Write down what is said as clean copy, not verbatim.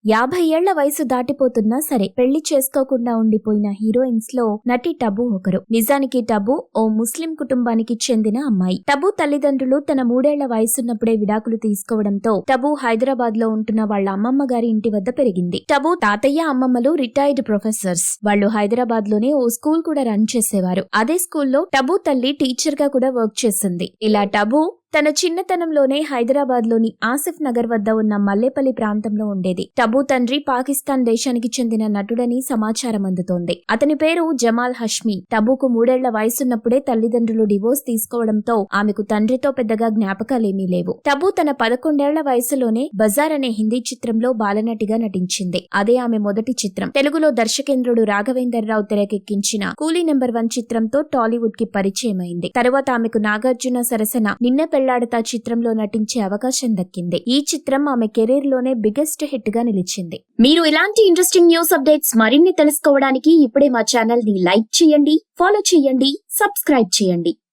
50 ఏళ్ల వయసు దాటిపోతున్నా సరే పెళ్లి చేసుకోకుండా ఉండిపోయిన హీరోయిన్స్ లో నటి టబు ఒకరు. నిజానికి టబు ఓ ముస్లిం కుటుంబానికి చెందిన అమ్మాయి. టబు తల్లిదండ్రులు తన 3 ఏళ్ల వయసున్నప్పుడే విడాకులు తీసుకోవడంతో టబు హైదరాబాద్ లో ఉంటున్న వాళ్ళ అమ్మమ్మ గారి ఇంటి వద్ద పెరిగింది. టబు తాతయ్య అమ్మమ్మలు రిటైర్డ్ ప్రొఫెసర్స్. వాళ్ళు హైదరాబాద్ లోనే ఓ స్కూల్ కూడా రన్ చేసేవారు. అదే స్కూల్లో టబు తల్లి టీచర్ గా కూడా వర్క్ చేసింది. ఇలా టబు తన చిన్నతనంలోనే హైదరాబాద్ లోని ఆసిఫ్ నగర్ వద్ద ఉన్న మల్లేపల్లి ప్రాంతంలో ఉండేది. టబు తండ్రి పాకిస్తాన్ దేశానికి చెందిన నటుడని సమాచారం అందుతోంది. అతని పేరు జమాల్ హష్మీ. టబుకు 3 ఏళ్ల వయసున్నప్పుడే తల్లిదండ్రులు డివోర్స్ తీసుకోవడంతో ఆమెకు తండ్రితో పెద్దగా జ్ఞాపకాలేమీ లేవు. టబు తన 11 ఏళ్ల వయసులోనే బజార్ అనే హిందీ చిత్రంలో బాలనటిగా నటించింది. అదే ఆమె మొదటి చిత్రం. తెలుగులో దర్శకేంద్రుడు రాఘవేందర్ రావు తెరకెక్కించిన కూలీ నెంబర్ 1 చిత్రంతో టాలీవుడ్ కి పరిచయమైంది. తరువాత ఆమెకు నాగార్జున సరసన నిన్న పెళ్లాడతా చిత్రంలో నటించే అవకాశం దక్కింది. ఈ చిత్రం ఆమె కెరీర్ లోనే బిగ్గెస్ట్ హిట్ గా నిలిచింది. మీరు ఇలాంటి ఇంట్రెస్టింగ్ న్యూస్ అప్డేట్స్ మరిన్ని తెలుసుకోవడానికి ఇప్పుడే మా ఛానల్ ని లైక్ చేయండి, ఫాలో చేయండి, సబ్స్క్రైబ్ చేయండి.